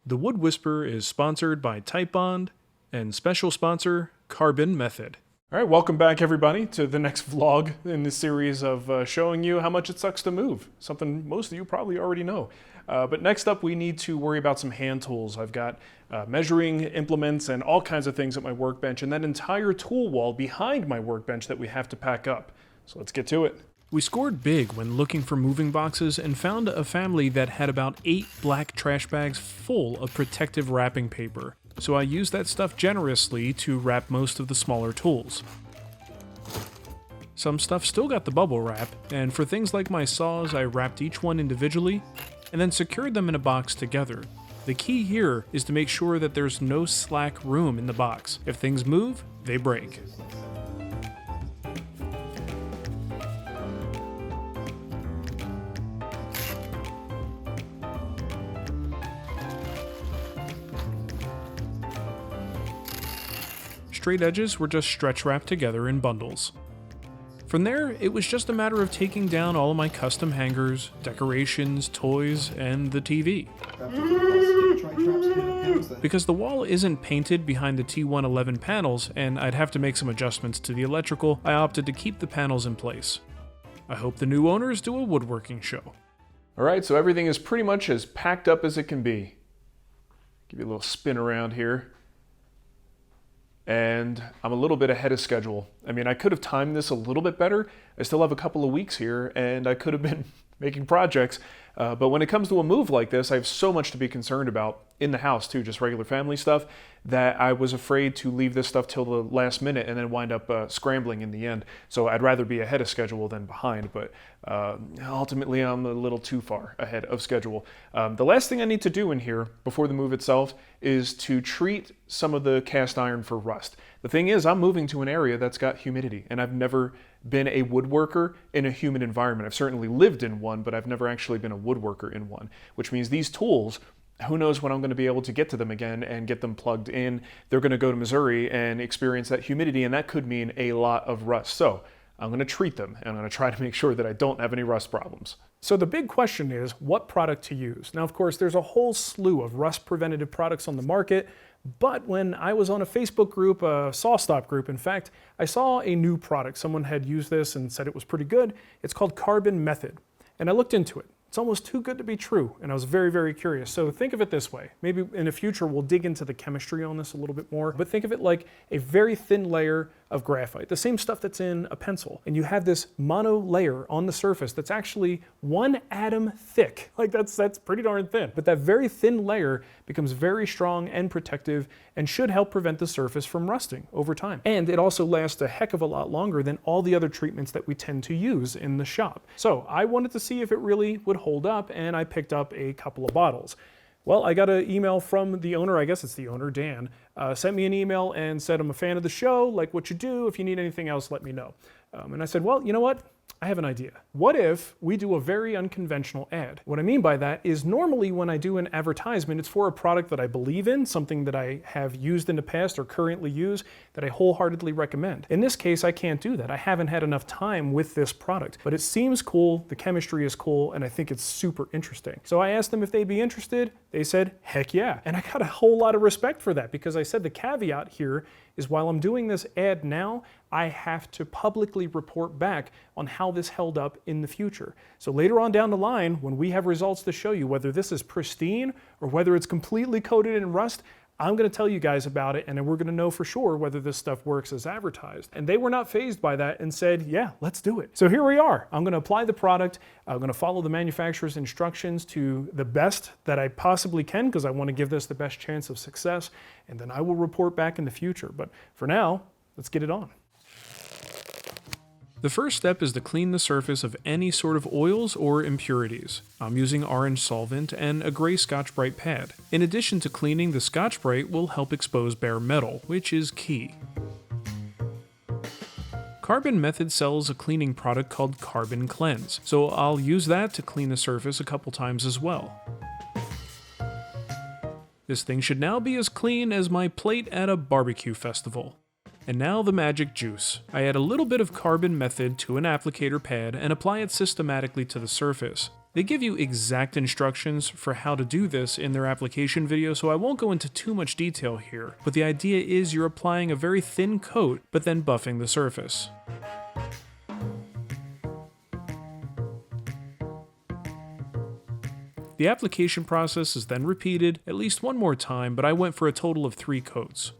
The Wood Whisperer is sponsored by Typebond and special sponsor Carbon Method. All right, welcome back everybody to the next vlog in this series of showing you how much it sucks to move, something most of you probably already know. But next up we need to worry about some hand tools. I've got measuring implements and all kinds of things at my workbench and that entire tool wall behind my workbench that we have to pack up. So let's get to it. We scored big when looking for moving boxes and found a family that had about 8 black trash bags full of protective wrapping paper. So I used that stuff generously to wrap most of the smaller tools. Some stuff still got the bubble wrap, and for things like my saws I wrapped each one individually and then secured them in a box together. The key here is to make sure that there's no slack room in the box. If things move, they break. Straight edges were just stretch wrapped together in bundles. From there, it was just a matter of taking down all of my custom hangers, decorations, toys, and the TV. Because the wall isn't painted behind the T111 panels, and I'd have to make some adjustments to the electrical, I opted to keep the panels in place. I hope the new owners do a woodworking show. Alright, so everything is pretty much as packed up as it can be. Give you a little spin around here. And I'm a little bit ahead of schedule. I mean, I could have timed this a little bit better. I still have a couple of weeks here and I could have been making projects. But when it comes to a move like this, I have so much to be concerned about in the house too, just regular family stuff, that I was afraid to leave this stuff till the last minute and then wind up scrambling in the end. So I'd rather be ahead of schedule than behind, but ultimately I'm a little too far ahead of schedule. The last thing I need to do in here before the move itself is to treat some of the cast iron for rust. The thing is, I'm moving to an area that's got humidity, and I've never been a woodworker in a humid environment. I've certainly lived in one, but I've never actually been a woodworker in one, which means these tools, who knows when I'm going to be able to get to them again and get them plugged in. They're going to go to Missouri and experience that humidity, and that could mean a lot of rust. So I'm going to treat them, and I'm going to try to make sure that I don't have any rust problems. So the big question is what product to use. Now, of course, there's a whole slew of rust preventative products on the market, but when I was on a Facebook group, a SawStop group, in fact, I saw a new product. Someone had used this and said it was pretty good. It's called Carbon Method, and I looked into it. It's almost too good to be true, and I was very, very curious. So think of it this way. Maybe in the future we'll dig into the chemistry on this a little bit more, but think of it like a very thin layer of graphite, the same stuff that's in a pencil. And you have this mono layer on the surface that's actually 1 atom thick. Like that's pretty darn thin. But that very thin layer becomes very strong and protective and should help prevent the surface from rusting over time. And it also lasts a heck of a lot longer than all the other treatments that we tend to use in the shop. So I wanted to see if it really would hold up, and I picked up a couple of bottles. Well, I got an email from the owner, I guess it's the owner, Dan, sent me an email and said, I'm a fan of the show, like what you do, if you need anything else, let me know. And I said, well, you know what? I have an idea. What if we do a very unconventional ad? What I mean by that is normally when I do an advertisement, it's for a product that I believe in, something that I have used in the past or currently use that I wholeheartedly recommend. In this case, I can't do that. I haven't had enough time with this product, but it seems cool, the chemistry is cool, and I think it's super interesting. So I asked them if they'd be interested. They said, heck yeah. And I got a whole lot of respect for that because I said the caveat here is while I'm doing this ad now, I have to publicly report back on how this held up in the future. So later on down the line, when we have results to show you whether this is pristine or whether it's completely coated in rust, I'm going to tell you guys about it, and then we're going to know for sure whether this stuff works as advertised. And they were not fazed by that and said, yeah, let's do it. So here we are. I'm going to apply the product. I'm going to follow the manufacturer's instructions to the best that I possibly can because I want to give this the best chance of success, and then I will report back in the future. But for now, let's get it on. The first step is to clean the surface of any sort of oils or impurities. I'm using orange solvent and a gray Scotch-Brite pad. In addition to cleaning, the Scotch-Brite will help expose bare metal, which is key. Carbon Method sells a cleaning product called Carbon Cleanse, so I'll use that to clean the surface a couple times as well. This thing should now be as clean as my plate at a barbecue festival. And now the magic juice. I add a little bit of Carbon Method to an applicator pad and apply it systematically to the surface. They give you exact instructions for how to do this in their application video, so I won't go into too much detail here, but the idea is you're applying a very thin coat, but then buffing the surface. The application process is then repeated at least one more time, but I went for a total of 3 coats.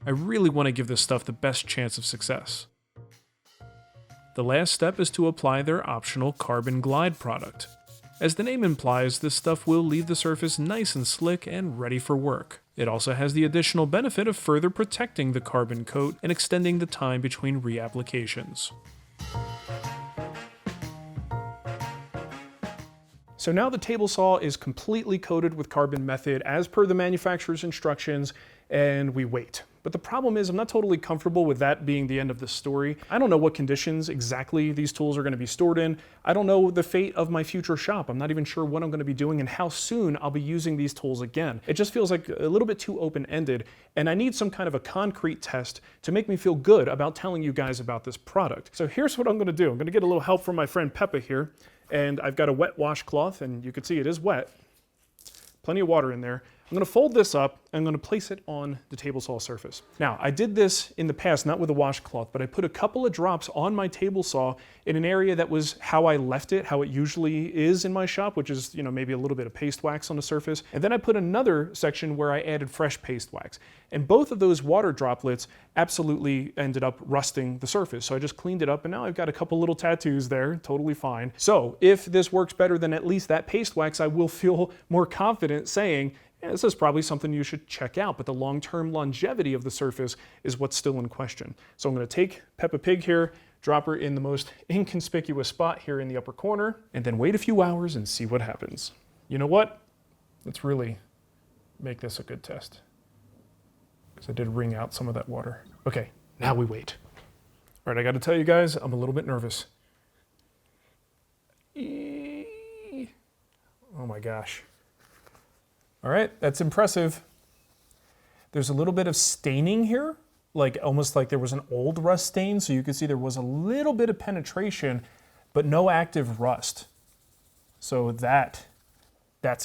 I really want to give this stuff the best chance of success. The last step is to apply their optional Carbon Glide product. As the name implies, this stuff will leave the surface nice and slick and ready for work. It also has the additional benefit of further protecting the carbon coat and extending the time between reapplications. So now the table saw is completely coated with Carbon Method as per the manufacturer's instructions, and we wait. But the problem is I'm not totally comfortable with that being the end of the story. I don't know what conditions exactly these tools are going to be stored in. I don't know the fate of my future shop. I'm not even sure what I'm going to be doing and how soon I'll be using these tools again. It just feels like a little bit too open-ended, and I need some kind of a concrete test to make me feel good about telling you guys about this product. So here's what I'm going to do. I'm going to get a little help from my friend Peppa here, and I've got a wet washcloth, and you can see it is wet. Plenty of water in there. I'm going to fold this up and I'm going to place it on the table saw surface. Now, I did this in the past, not with a washcloth, but I put a couple of drops on my table saw in an area that was how I left it, how it usually is in my shop, which is, maybe a little bit of paste wax on the surface. And then I put another section where I added fresh paste wax. And both of those water droplets absolutely ended up rusting the surface. So I just cleaned it up and now I've got a couple little tattoos there, totally fine. So if this works better than at least that paste wax, I will feel more confident saying, this is probably something you should check out, but the long-term longevity of the surface is what's still in question. So I'm going to take Peppa Pig here, drop her in the most inconspicuous spot here in the upper corner, and then wait a few hours and see what happens. You know what? Let's really make this a good test, because I did wring out some of that water. Okay, now we wait. All right, I got to tell you guys, I'm a little bit nervous. Oh my gosh. All right, that's impressive. There's a little bit of staining here, almost like there was an old rust stain, so you can see there was a little bit of penetration, but no active rust. So that's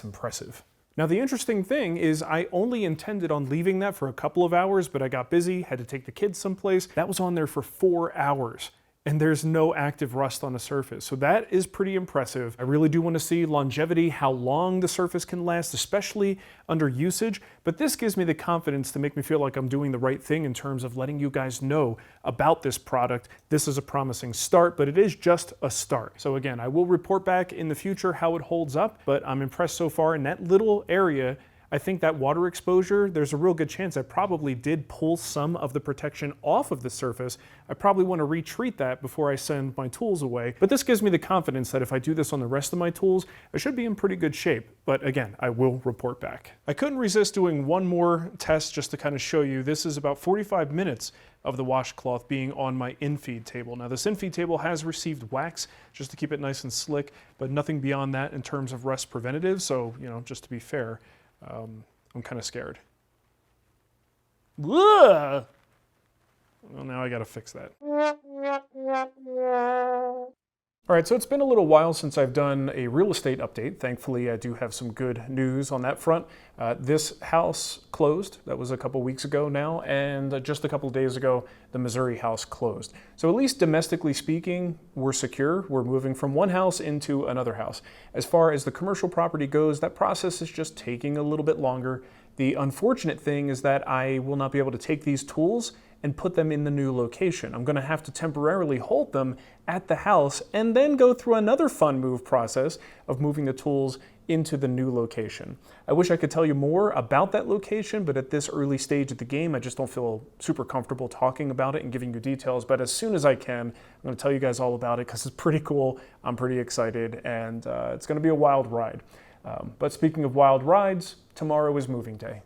impressive. Now the interesting thing is I only intended on leaving that for a couple of hours, but I got busy, had to take the kids someplace. That was on there for 4 hours. And there's no active rust on the surface. So that is pretty impressive. I really do want to see longevity, how long the surface can last, especially under usage. But this gives me the confidence to make me feel like I'm doing the right thing in terms of letting you guys know about this product. This is a promising start, but it is just a start. So again, I will report back in the future how it holds up, but I'm impressed so far in that little area. I think that water exposure, there's a real good chance I probably did pull some of the protection off of the surface. I probably want to retreat that before I send my tools away. But this gives me the confidence that if I do this on the rest of my tools, I should be in pretty good shape. But again, I will report back. I couldn't resist doing one more test just to kind of show you. This is about 45 minutes of the washcloth being on my infeed table. Now this infeed table has received wax just to keep it nice and slick, but nothing beyond that in terms of rust preventative. So, just to be fair, I'm kind of scared. Ugh! Well, now I gotta fix that. All right, so it's been a little while since I've done a real estate update. Thankfully, I do have some good news on that front. This house closed. That was a couple weeks ago now, and just a couple days ago, the Missouri house closed. So at least domestically speaking, we're secure. We're moving from one house into another house. As far as the commercial property goes, that process is just taking a little bit longer. The unfortunate thing is that I will not be able to take these tools and put them in the new location. I'm gonna have to temporarily hold them at the house and then go through another fun move process of moving the tools into the new location. I wish I could tell you more about that location, but at this early stage of the game, I just don't feel super comfortable talking about it and giving you details. But as soon as I can, I'm gonna tell you guys all about it because it's pretty cool. I'm pretty excited, and it's gonna be a wild ride. But speaking of wild rides, tomorrow is moving day.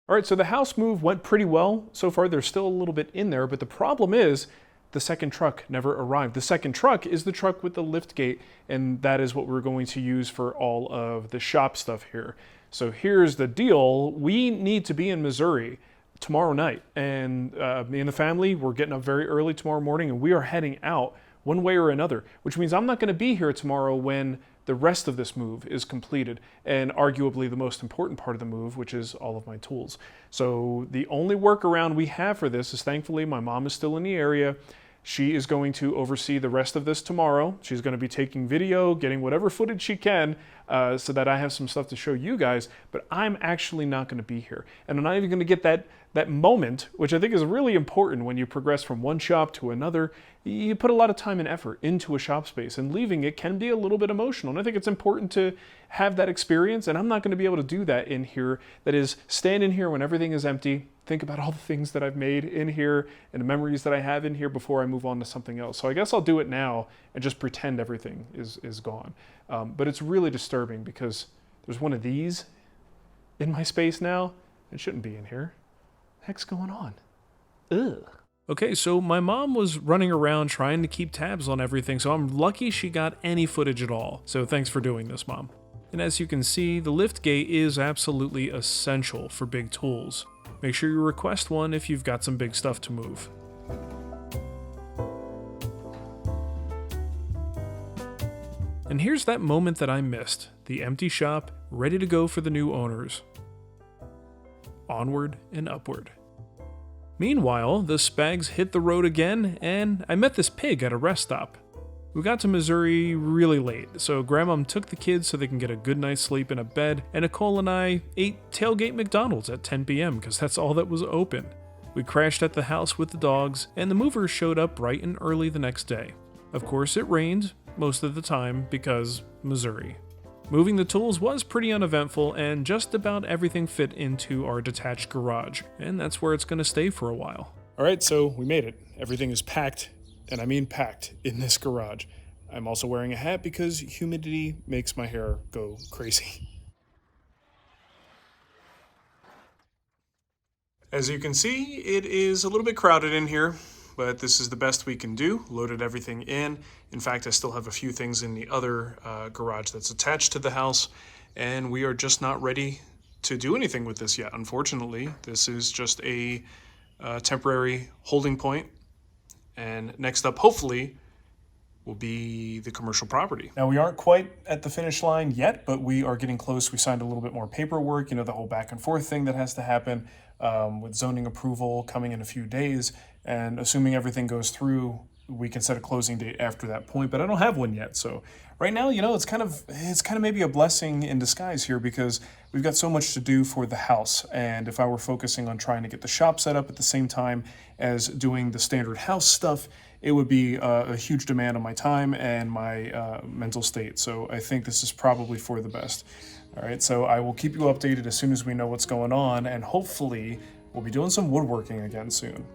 All right, so the house move went pretty well. So far, there's still a little bit in there, but the problem is the second truck never arrived. The second truck is the truck with the lift gate, and that is what we're going to use for all of the shop stuff here. So here's the deal. We need to be in Missouri tomorrow night. And me and the family, we're getting up very early tomorrow morning, and we are heading out one way or another, which means I'm not going to be here tomorrow when the rest of this move is completed, and arguably the most important part of the move, which is all of my tools. So the only workaround we have for this is, thankfully, my mom is still in the area. She is going to oversee the rest of this tomorrow. She's going to be taking video, getting whatever footage she can, so that I have some stuff to show you guys, but I'm actually not going to be here. And I'm not even going to get that moment, which I think is really important when you progress from one shop to another. You put a lot of time and effort into a shop space, and leaving it can be a little bit emotional. And I think it's important to have that experience, and I'm not going to be able to do that in here. That is, stand in here when everything is empty, think about all the things that I've made in here and the memories that I have in here before I move on to something else. So I guess I'll do it now and just pretend everything is gone. But it's really disturbing because there's one of these in my space now. It shouldn't be in here. What the heck's going on? Ugh. Okay, so my mom was running around trying to keep tabs on everything, so I'm lucky she got any footage at all. So thanks for doing this, Mom. And as you can see, the lift gate is absolutely essential for big tools. Make sure you request one if you've got some big stuff to move. And here's that moment that I missed, the empty shop, ready to go for the new owners. Onward and upward. Meanwhile, the Spags hit the road again, and I met this pig at a rest stop. We got to Missouri really late, so Grandma took the kids so they can get a good night's sleep in a bed, and Nicole and I ate tailgate McDonald's at 10 p.m. because that's all that was open. We crashed at the house with the dogs, and the movers showed up bright and early the next day. Of course, it rained most of the time because Missouri. Moving the tools was pretty uneventful, and just about everything fit into our detached garage, and that's where it's going to stay for a while. All right, so we made it. Everything is packed, and I mean packed, in this garage. I'm also wearing a hat because humidity makes my hair go crazy. As you can see, it is a little bit crowded in here, but this is the best we can do. Loaded everything in. In fact, I still have a few things in the other garage that's attached to the house, and we are just not ready to do anything with this yet. Unfortunately, this is just a temporary holding point, and next up, hopefully, will be the commercial property. Now, we aren't quite at the finish line yet, but we are getting close. We signed a little bit more paperwork, the whole back and forth thing that has to happen with zoning approval coming in a few days. And assuming everything goes through, we can set a closing date after that point, but I don't have one yet. So right now, it's kind of maybe a blessing in disguise here because we've got so much to do for the house. And if I were focusing on trying to get the shop set up at the same time as doing the standard house stuff, it would be a huge demand on my time and my mental state. So I think this is probably for the best. All right, so I will keep you updated as soon as we know what's going on, and hopefully we'll be doing some woodworking again soon.